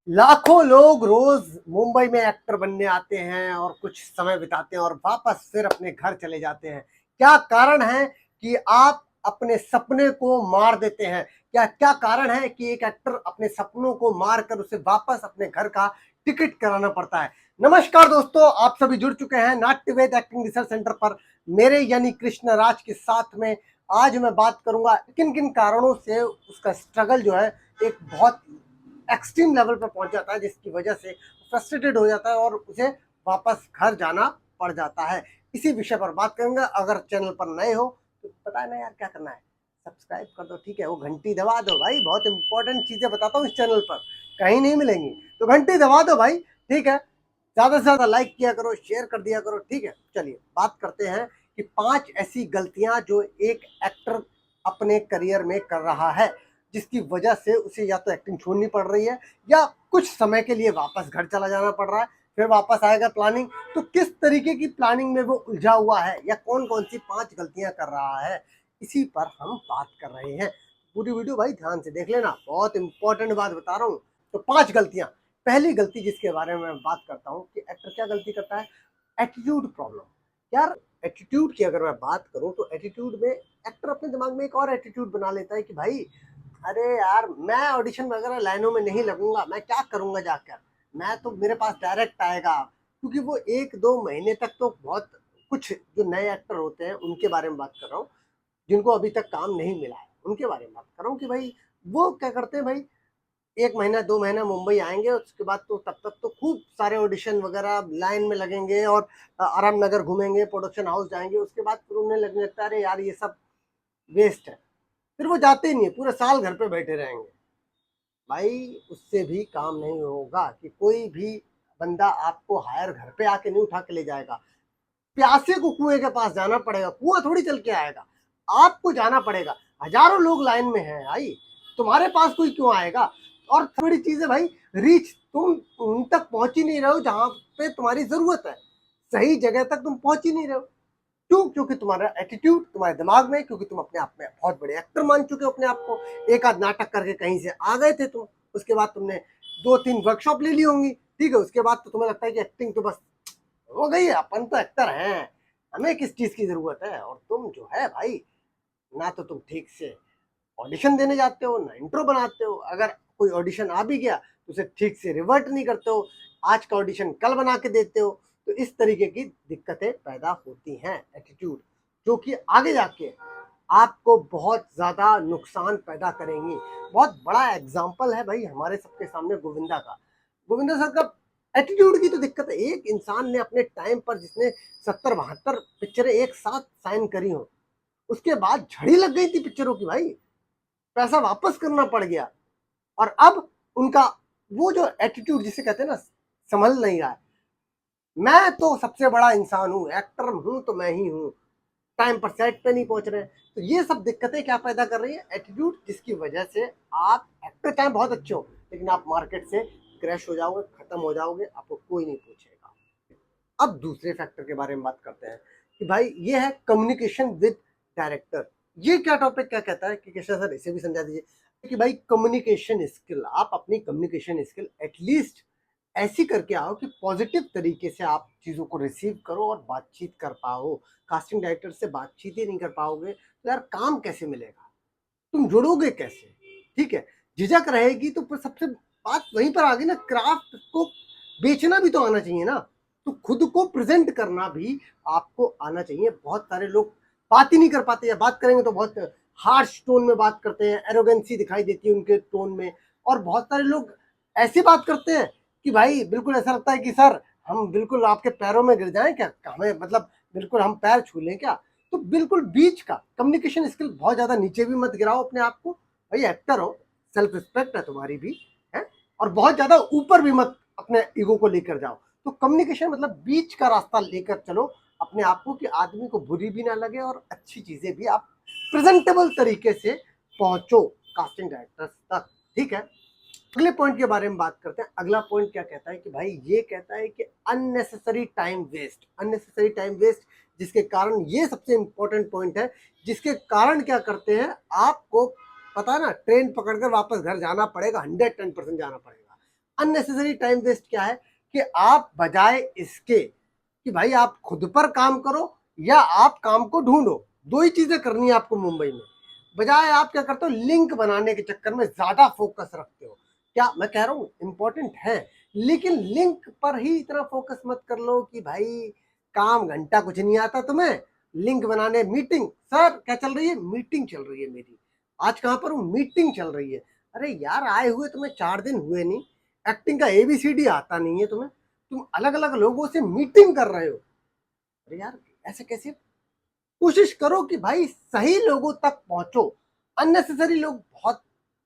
लाखों लोग रोज मुंबई में एक्टर बनने आते हैं और कुछ समय बिताते हैं और वापस फिर अपने घर चले जाते हैं। क्या कारण है कि आप अपने सपने को मार देते हैं? क्या क्या कारण है कि एक एक्टर अपने सपनों को मार कर उसे वापस अपने घर का टिकट कराना पड़ता है? नमस्कार दोस्तों, आप सभी जुड़ चुके हैं नाट्यवेद एक्टिंग रिसर्च सेंटर पर मेरे यानी कृष्ण राज के साथ में। आज मैं बात करूंगा किन किन कारणों से उसका स्ट्रगल जो है एक बहुत एक्सट्रीम लेवल पर पहुंच जाता है, जिसकी वजह से फ्रस्ट्रेटेड हो जाता है और उसे वापस घर जाना पड़ जाता है। इसी विषय पर बात करेंगे। अगर चैनल पर नए हो तो पता है ना यार, क्या करना है, सब्सक्राइब कर दो, ठीक है, वो घंटी दबा दो भाई। बहुत इंपॉर्टेंट चीजें बताता हूँ इस चैनल पर, कहीं नहीं मिलेंगी, तो घंटी दबा दो भाई, ठीक है। ज्यादा से ज्यादा लाइक किया करो, शेयर कर दिया करो, ठीक है। चलिए बात करते हैं कि 5 ऐसी गलतियां जो एक एक्टर अपने करियर में कर रहा है, जिसकी वजह से उसे या तो एक्टिंग छोड़नी पड़ रही है या कुछ समय के लिए वापस घर चला जाना पड़ रहा है। फिर वापस आएगा प्लानिंग, तो किस तरीके की प्लानिंग में वो उलझा हुआ है या कौन कौन सी 5 गलतियां कर रहा है, इसी पर हम बात कर रहे हैं। पूरी वीडियो भाई ध्यान से देख लेना, बहुत इंपॉर्टेंट बात बता रहा हूँ। तो 5 गलतियां। पहली गलती जिसके बारे में मैं बात करता हूँ कि एक्टर क्या गलती करता है, एटीट्यूड प्रॉब्लम। यार एटीट्यूड की अगर मैं बात करूं तो एटीट्यूड में एक्टर अपने दिमाग में एक और एटीट्यूड बना लेता है कि भाई, अरे यार मैं ऑडिशन वगैरह लाइनों में नहीं लगूंगा, मैं क्या करूंगा जाकर, मैं तो मेरे पास डायरेक्ट आएगा। क्योंकि वो 1-2 महीने तक तो बहुत कुछ जो नए एक्टर होते हैं उनके बारे में बात कर रहा हूँ, जिनको अभी तक काम नहीं मिला है उनके बारे में बात कर रहा हूँ कि भाई वो क्या करते हैं भाई, 1 महीना 2 महीना मुंबई आएंगे, उसके बाद तो तब तक तो खूब सारे ऑडिशन वगैरह लाइन में लगेंगे और आराम नगर घूमेंगे, प्रोडक्शन हाउस जाएंगे। उसके बाद फिर उन्हें लगने लगता है अरे यार ये सब वेस्ट है, फिर वो जाते ही नहीं है, पूरे साल घर पे बैठे रहेंगे। भाई उससे भी काम नहीं होगा कि कोई भी बंदा आपको हायर घर पे आके नहीं उठा के ले जाएगा। प्यासे को कुएं के पास जाना पड़ेगा, कुआं थोड़ी चल के आएगा, आपको जाना पड़ेगा। हजारों लोग लाइन में हैं भाई, तुम्हारे पास कोई क्यों आएगा? और थोड़ी चीज है भाई, रीच, तुम उन तक पहुंच ही नहीं रहे हो जहां पे तुम्हारी जरूरत है, सही जगह तक तुम पहुंच ही नहीं रहे हो। क्यों? क्योंकि तुम्हारा एटीट्यूड तुम्हारे दिमाग में, क्योंकि तुम अपने आप में बहुत बड़े एक्टर मान चुके हो अपने आप को। एक आध नाटक करके कहीं से आ गए थे तुम, उसके बाद तुमने 2-3 वर्कशॉप ले ली होंगी, ठीक है, उसके बाद तो तुम्हें लगता है कि एक्टिंग तो बस हो गई है, अपन तो एक्टर हैं, हमें किस चीज की जरूरत है। और तुम जो है भाई, ना तो तुम ठीक से ऑडिशन देने जाते हो, ना इंट्रो बनाते हो, अगर कोई ऑडिशन आ भी गया तो उसे ठीक से रिवर्ट नहीं करते हो, आज का ऑडिशन कल बना के देते हो। तो इस तरीके की दिक्कतें पैदा होती हैं, एटीट्यूड, जो कि आगे जाके आपको बहुत ज्यादा नुकसान पैदा करेंगी। बहुत बड़ा एग्जाम्पल है भाई हमारे सबके सामने गोविंदा का। गोविंदा सर का एटीट्यूड की तो दिक्कत है। एक इंसान ने अपने टाइम पर, जिसने 70-72 पिक्चरें एक साथ साइन करी हो, उसके बाद झड़ी लग गई थी पिक्चरों की भाई, पैसा वापस करना पड़ गया। और अब उनका वो जो एटीट्यूड जिसे कहते हैं ना, संभल नहीं रहा है। मैं तो सबसे बड़ा इंसान हूं, एक्टर हूं तो मैं ही हूं, टाइम पर सेट पे नहीं पहुंच रहे। तो ये सब दिक्कतें क्या पैदा कर रही है, एटीट्यूड, जिसकी वजह से आप एक्टर चाहे बहुत अच्छे हो, लेकिन आप मार्केट से क्रैश हो जाओगे, खत्म हो जाओगे, आपको कोई नहीं पूछेगा। अब दूसरे फैक्टर के बारे में बात करते हैं कि भाई ये है कम्युनिकेशन विद डायरेक्टर। ये क्या टॉपिक क्या कहता है कि कृष्णा सर इसे भी समझा दीजिए कि भाई कम्युनिकेशन स्किल, आप अपनी कम्युनिकेशन स्किल एटलीस्ट ऐसी करके आओ कि पॉजिटिव तरीके से आप चीज़ों को रिसीव करो और बातचीत कर पाओ। कास्टिंग डायरेक्टर से बातचीत ही नहीं कर पाओगे तो यार काम कैसे मिलेगा, तुम जुड़ोगे कैसे? ठीक है, झिझक रहेगी तो फिर सबसे बात वहीं पर आ गई ना, क्राफ्ट को बेचना भी तो आना चाहिए ना, तो खुद को प्रेजेंट करना भी आपको आना चाहिए। बहुत सारे लोग बात ही नहीं कर पाते, या बात करेंगे तो बहुत हार्श टोन में बात करते हैं, एरोगेंसी दिखाई देती है उनके टोन में। और बहुत सारे लोग ऐसी बात करते हैं कि भाई बिल्कुल ऐसा लगता है कि सर हम बिल्कुल आपके पैरों में गिर जाएं क्या, हमें मतलब बिल्कुल हम पैर छू लें क्या। तो बिल्कुल बीच का कम्युनिकेशन स्किल, बहुत ज्यादा नीचे भी मत गिराओ अपने आप को, भाई एक्टर हो, सेल्फ रिस्पेक्ट है तुम्हारी भी, है। और बहुत ज्यादा ऊपर भी मत अपने ईगो को लेकर जाओ। तो कम्युनिकेशन मतलब बीच का रास्ता लेकर चलो अपने आप को, कि आदमी को बुरी भी ना लगे और अच्छी चीजें भी आप प्रेजेंटेबल तरीके से पहुंचो कास्टिंग डायरेक्टर्स तक, ठीक है। अगले पॉइंट के बारे में बात करते हैं। अगला पॉइंट क्या कहता है कि भाई ये कहता है कि unnecessary time waste, unnecessary time waste, जिसके कारण, ये सबसे इंपॉर्टेंट पॉइंट है, जिसके कारण क्या करते हैं, आपको पता है ना, ट्रेन पकड़कर वापस घर जाना पड़ेगा, 110% जाना पड़ेगा। अननेसेसरी टाइम वेस्ट क्या है कि आप बजाय इसके कि भाई आप खुद पर काम करो या आप काम को ढूंढो, दो ही चीजें करनी है आपको मुंबई में, बजाय आप क्या करते हो लिंक बनाने के चक्कर में ज्यादा फोकस रखते हो। क्या मैं कह रहा हूँ इंपॉर्टेंट है, लेकिन लिंक पर ही इतना फोकस मत कर लो कि भाई काम घंटा कुछ नहीं आता तुम्हें, लिंक बनाने मीटिंग, सर क्या चल रही है, मीटिंग चल रही है मेरी, आज कहां पर हूँ, मीटिंग चल रही है। अरे यार आए हुए तुम्हें 4 दिन हुए नहीं, एक्टिंग का एबीसीडी आता नहीं है तुम्हें, तुम अलग अलग लोगों से मीटिंग कर रहे हो। अरे यार ऐसे कैसे, कोशिश करो कि भाई सही लोगों तक पहुंचो, अननेसेसरी लोग बहुत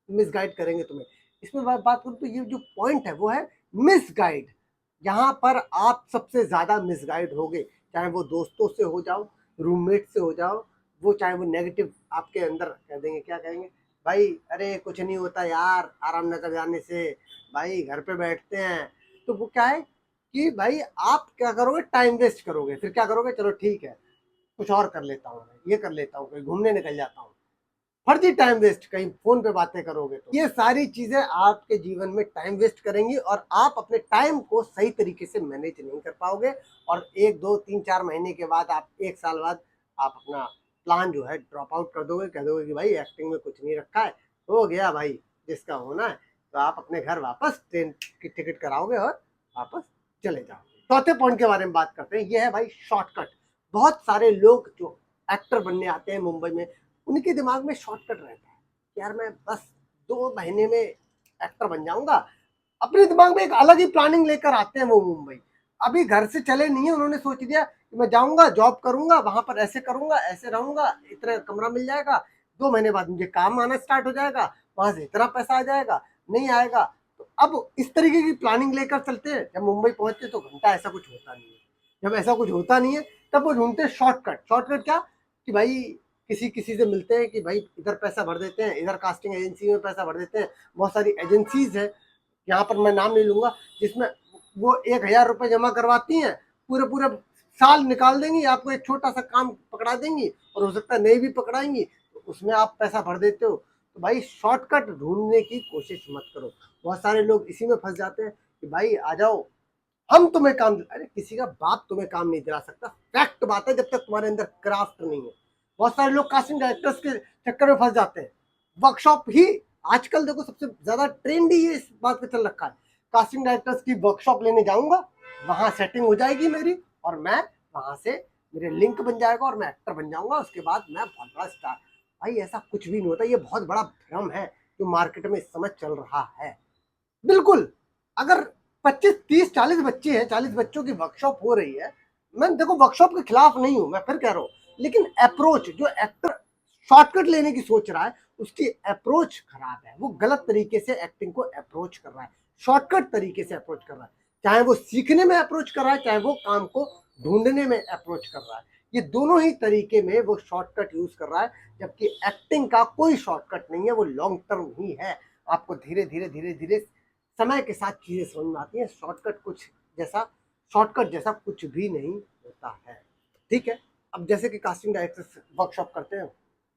मिसगाइड करेंगे तुम्हें। इसमें बात करूं तो ये जो पॉइंट है वो है मिसगाइड, यहाँ पर आप सबसे ज्यादा मिसगाइड होगे, चाहे वो दोस्तों से हो जाओ, रूममेट से हो जाओ, वो चाहे वो नेगेटिव आपके अंदर कह देंगे, क्या कहेंगे, भाई अरे कुछ नहीं होता यार आराम नगर जाने से, भाई घर पे बैठते हैं। तो वो क्या है कि भाई आप क्या करोगे, टाइम वेस्ट करोगे, फिर क्या करोगे, चलो ठीक है कुछ और कर लेता हूँ, ये कर लेता हूँ, कहीं घूमने निकल जाता हूँ, फर्जी टाइम वेस्ट, कहीं फोन पे बातें करोगे, तो ये सारी चीजें आपके जीवन में टाइम वेस्ट करेंगी और आप अपने टाइम को सही तरीके से मैनेज नहीं कर पाओगे। और 1 2 3 4 महीने के बाद, आप 1 साल बाद आप अपना प्लान जो है ड्रॉप आउट कर दोगे, कह दोगे कि भाई एक्टिंग में कुछ नहीं रखा है, हो गया भाई जिसका होना है, तो आप अपने घर वापस ट्रेन की टिकट कराओगे और वापस चले जाओगे। चौथे पॉइंट के बारे में बात करते हैं, ये है भाई शॉर्टकट। बहुत सारे लोग जो एक्टर बनने आते हैं मुंबई में, उनके दिमाग में शॉर्टकट रहता है कि यार मैं बस 2 महीने में एक्टर बन जाऊंगा, अपने दिमाग में एक अलग ही प्लानिंग लेकर आते हैं वो मुंबई। अभी घर से चले नहीं है, उन्होंने सोच दिया कि मैं जाऊंगा जॉब करूंगा, वहां पर ऐसे करूंगा ऐसे रहूंगा, इतना कमरा मिल जाएगा, 2 महीने बाद मुझे काम आना स्टार्ट हो जाएगा, वहां से इतना पैसा आ जाएगा, नहीं आएगा। तो अब इस तरीके की प्लानिंग लेकर चलते हैं, जब मुंबई पहुंचते तो घंटा ऐसा कुछ होता नहीं है, जब ऐसा कुछ होता नहीं है तब वो ढूंढते हैं शॉर्टकट। शॉर्टकट क्या कि भाई किसी किसी से मिलते हैं कि भाई इधर पैसा भर देते हैं, इधर कास्टिंग एजेंसी में पैसा भर देते हैं, बहुत सारी एजेंसीज है, यहाँ पर मैं नाम नहीं लूंगा, जिसमें वो 1,000 रुपये जमा करवाती हैं, पूरे पूरे साल निकाल देंगी, आपको एक छोटा सा काम पकड़ा देंगी, और हो सकता है नहीं भी पकड़ाएंगी, तो उसमें आप पैसा भर देते हो। तो भाई शॉर्टकट ढूंढने की कोशिश मत करो, बहुत सारे लोग इसी में फंस जाते हैं कि भाई आ जाओ हम तुम्हें काम, अरे किसी का बाप तुम्हें काम नहीं दिला सकता, फैक्ट बात है, जब तक तुम्हारे अंदर क्राफ्ट नहीं है। बहुत सारे लोग कास्टिंग डायरेक्टर्स के चक्कर में फंस जाते हैं, वर्कशॉप ही आजकल देखो सबसे ज्यादा ट्रेंड ही इस बात पे चल रखा है, कास्टिंग डायरेक्टर्स की वर्कशॉप लेने जाऊंगा, वहां सेटिंग हो जाएगी मेरी, और मैं वहां से मेरे लिंक बन जाएगा और मैं एक्टर बन जाऊंगा, उसके बाद मैं बहुत बड़ा स्टार। भाई ऐसा कुछ भी नहीं होता, ये बहुत बड़ा भ्रम है जो मार्केट में इस समय चल रहा है। बिल्कुल, अगर 25 30 40 बच्चे हैं, 40 बच्चों की वर्कशॉप हो रही है, मैं देखो वर्कशॉप के खिलाफ नहीं हूं, मैं फिर कह रहा हूं, लेकिन अप्रोच जो एक्टर शॉर्टकट लेने की सोच रहा है, उसकी अप्रोच खराब है, वो गलत तरीके से एक्टिंग को अप्रोच कर रहा है, शॉर्टकट तरीके से अप्रोच कर रहा है, चाहे वो सीखने में अप्रोच कर रहा है, चाहे वो काम को ढूंढने में अप्रोच कर रहा है, ये दोनों ही तरीके में वो शॉर्टकट यूज कर रहा है, जबकि एक्टिंग का कोई शॉर्टकट नहीं है, वो लॉन्ग टर्म ही है। आपको धीरे धीरे धीरे धीरे समय के साथ चीजें समझ में आती हैं, शॉर्टकट जैसा कुछ भी नहीं होता है। ठीक है, अब जैसे कि कास्टिंग डायरेक्टर्स वर्कशॉप करते हैं,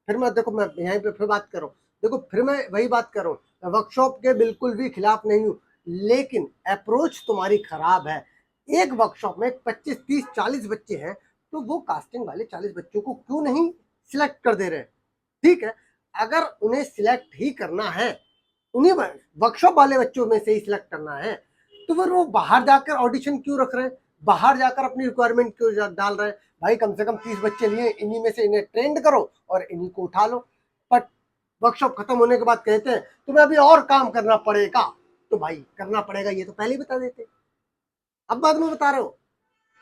फिर मैं देखो मैं यहीं पे फिर बात करूँ, देखो फिर मैं वही बात कर रहा हूँ, मैं वर्कशॉप के बिल्कुल भी खिलाफ नहीं हूँ, लेकिन अप्रोच तुम्हारी खराब है। एक वर्कशॉप में 25 30 40 बच्चे हैं, तो वो कास्टिंग वाले 40 बच्चों को क्यों नहीं सिलेक्ट कर दे रहे? ठीक है, अगर उन्हें सिलेक्ट ही करना है, उन्हीं वर्कशॉप वाले बच्चों में से ही सिलेक्ट करना है, तो फिर वो बाहर जाकर ऑडिशन क्यों रख रहे हैं, बाहर जाकर अपनी रिक्वायरमेंट क्यों डाल रहे हैं? भाई कम से कम 30 बच्चे लिए, इन्हीं में से इन्हें ट्रेंड करो और इन्हीं को उठा लो। बट वर्कशॉप खत्म होने के बाद कहते हैं तुम्हें अभी और काम करना पड़ेगा, तो भाई करना पड़ेगा ये तो पहले ही बता देते, अब बाद में बता रहे हो,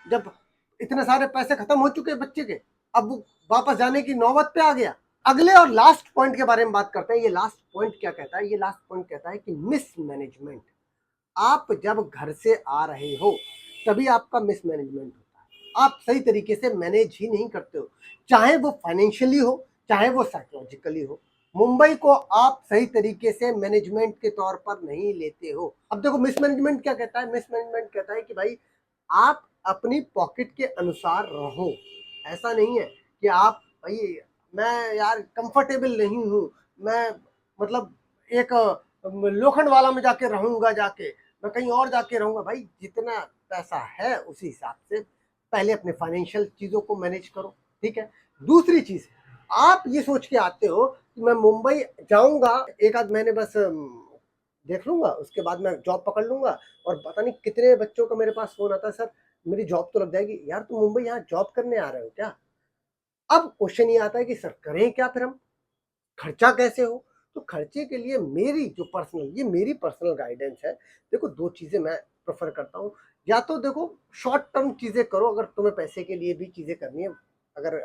जब इतने सारे पैसे खत्म हो चुके बच्चे के, अब वापस जाने की नौबत पे आ गया। अगले और लास्ट पॉइंट के बारे में बात करते हैं। ये लास्ट पॉइंट क्या कहता है, ये लास्ट पॉइंट कहता है कि मिसमैनेजमेंट। आप जब घर से आ रहे हो तभी आपका मिसमैनेजमेंट होता है, आप सही तरीके से मैनेज ही नहीं करते हो, चाहे वो फाइनेंशियली हो चाहे वो साइकोलॉजिकली हो। मुंबई को आप सही तरीके से मैनेजमेंट के तौर पर नहीं लेते हो। अब देखो मिसमैनेजमेंट क्या कहता है, मिसमैनेजमेंट कहता है कि भाई आप अपनी पॉकेट के अनुसार रहो, ऐसा नहीं है कि आप भाई मैं यार कंफर्टेबल नहीं हूँ, मैं मतलब एक लोखंड वाला में जाके रहूंगा, जाके मैं कहीं और जाके रहूंगा। भाई जितना पैसा है उसी हिसाब से पहले अपने फाइनेंशियल चीजों को मैनेज करो, ठीक है। दूसरी चीज, आप ये सोच के आते हो कि मैं मुंबई जाऊंगा, एक आध महीने बस देख लूंगा, उसके बाद मैं जॉब पकड़ लूंगा, और पता नहीं कितने बच्चों का मेरे पास फोन आता है, सर मेरी जॉब तो लग जाएगी। यार तुम मुंबई यहाँ जॉब करने आ रहे हो क्या? अब क्वेश्चन ये आता है कि सर करें क्या फिर हम, खर्चा कैसे हो? तो खर्चे के लिए ये मेरी पर्सनल गाइडेंस है। देखो दो चीजें मैं प्रेफर करता हूँ, या तो देखो शॉर्ट टर्म चीजें करो, अगर तुम्हें पैसे के लिए भी चीजें करनी है, अगर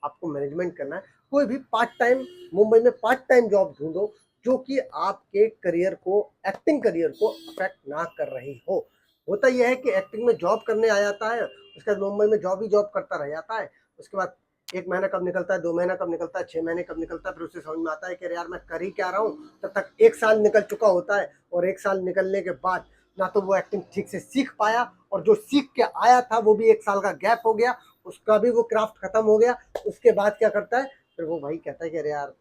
आपको मैनेजमेंट करना है, कोई भी पार्ट टाइम मुंबई में पार्ट टाइम जॉब ढूंढो जो कि आपके करियर को, एक्टिंग करियर को अफेक्ट ना कर रही हो। होता यह है कि एक्टिंग में जॉब करने आ जाता है, उसके बाद मुंबई में जॉब ही जॉब करता रह जाता है, उसके बाद 1 महीना कब निकलता है, 2 महीना कब निकलता है, 6 महीने कब निकलता है, फिर उसे समझ में आता है कि यार मैं कर ही क्या रहा हूँ। तब तक 1 साल निकल चुका होता है, और 1 साल निकलने के बाद ना तो वो एक्टिंग ठीक से सीख पाया, और जो सीख के आया था वो भी 1 साल का गैप हो गया, उसका भी वो क्राफ्ट खत्म हो गया। उसके बाद क्या करता है, फिर वो भाई कहता है कि अरे यार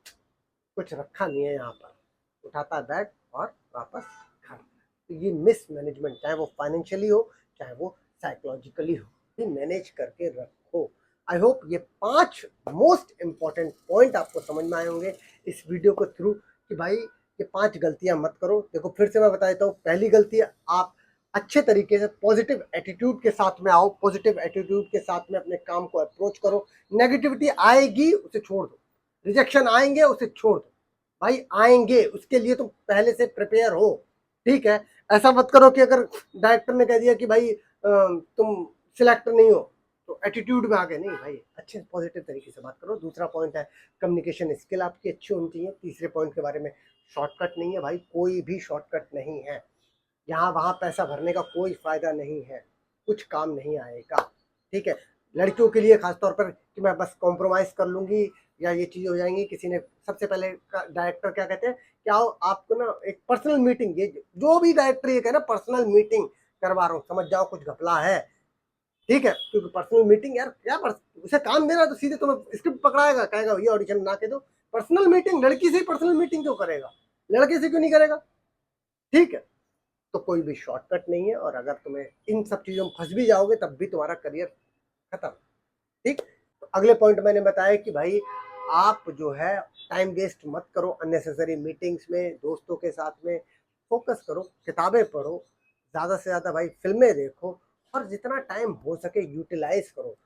कुछ रखा नहीं है यहाँ पर, उठाता है बैग और वापस घर। तो ये मिस मैनेजमेंट, चाहे वो फाइनेंशियली हो चाहे वो साइकोलॉजिकली हो, ये मैनेज करके रखो। आई होप ये 5 मोस्ट इंपॉर्टेंट पॉइंट आपको समझ में आए होंगे इस वीडियो को थ्रू, कि भाई ये 5 गलतियां मत करो। देखो फिर से मैं बता देता हूँ, पहली गलती, आप अच्छे तरीके से पॉजिटिव एटीट्यूड के साथ में आओ, पॉजिटिव एटीट्यूड के साथ में अपने काम को अप्रोच करो। नेगेटिविटी आएगी उसे छोड़ दो, रिजेक्शन आएंगे उसे छोड़ दो, भाई आएंगे, उसके लिए तुम पहले से प्रिपेयर हो, ठीक है। ऐसा मत करो कि अगर डायरेक्टर ने कह दिया कि भाई तुम सिलेक्ट नहीं हो तो एटीट्यूड में आ गए, नहीं भाई, अच्छे पॉजिटिव तरीके से बात करो। दूसरा पॉइंट है कम्युनिकेशन स्किल आपकी अच्छी होनी चाहिए। तीसरे पॉइंट के बारे में, शॉर्टकट नहीं है भाई, कोई भी शॉर्टकट नहीं है, यहाँ वहाँ पैसा भरने का कोई फायदा नहीं है, कुछ काम नहीं आएगा, ठीक है। लड़कियों के लिए खासतौर पर कि मैं बस कॉम्प्रोमाइज कर लूंगी या ये चीज हो जाएंगी, किसी ने सबसे पहले डायरेक्टर क्या कहते हैं, क्या हो आपको ना एक पर्सनल मीटिंग, ये जो भी डायरेक्टर ये कहे ना पर्सनल मीटिंग करवा रहा हूँ, समझ जाओ कुछ घपला है, ठीक है। क्योंकि पर्सनल मीटिंग यार क्या उसे काम देना तो सीधे तुम्हें स्क्रिप्ट पकड़ाएगा, कहेगा ये ऑडिशन बना के दो। पर्सनल मीटिंग, लड़की से ही पर्सनल मीटिंग क्यों करेगा, लड़के से क्यों नहीं करेगा, ठीक है। तो कोई भी शॉर्टकट नहीं है, और अगर तुम्हें इन सब चीजों में फंस भी जाओगे तब भी तुम्हारा करियर खत्म, ठीक। तो अगले पॉइंट मैंने बताया कि भाई आप जो है टाइम वेस्ट मत करो अननेसेसरी मीटिंग्स में, दोस्तों के साथ में फोकस करो, किताबें पढ़ो, ज़्यादा से ज़्यादा भाई फिल्में देखो, और जितना टाइम हो सके यूटिलाइज करो,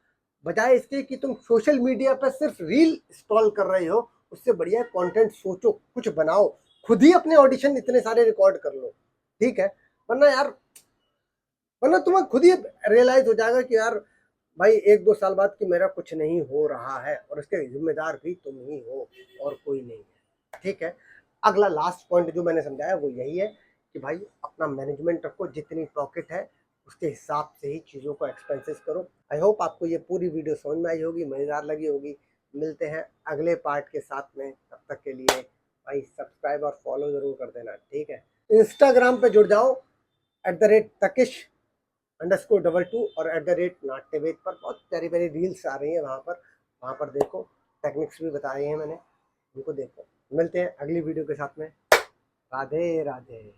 बजाय इसके कि तुम सोशल मीडिया पर सिर्फ रील स्क्रॉल कर रहे हो। उससे बढ़िया कंटेंट सोचो, कुछ बनाओ, खुद ही अपने ऑडिशन इतने सारे रिकॉर्ड कर लो, ठीक है। वरना यार, वरना तुम्हें खुद ही रियलाइज हो जाएगा कि यार भाई 1-2 साल बाद कि मेरा कुछ नहीं हो रहा है, और इसके जिम्मेदार भी तुम ही हो और कोई नहीं है, ठीक है। अगला लास्ट पॉइंट जो मैंने समझाया वो यही है कि भाई अपना मैनेजमेंट रखो, जितनी पॉकेट है उसके हिसाब से ही चीज़ों को एक्सपेंसेस करो। आई होप आपको ये पूरी वीडियो समझ में आई होगी, मज़ेदार लगी होगी। मिलते हैं अगले पार्ट के साथ में, तब तक के लिए भाई सब्सक्राइब और फॉलो ज़रूर कर देना, ठीक है। इंस्टाग्राम पे जुड़ जाओ @takish_22 और @नाट्यवेद पर बहुत प्यारी प्यारी रील्स आ रही हैं, वहाँ पर देखो, टेक्निक्स भी बताए हैं मैंने, उनको देखो। मिलते हैं अगली वीडियो के साथ में। राधे राधे।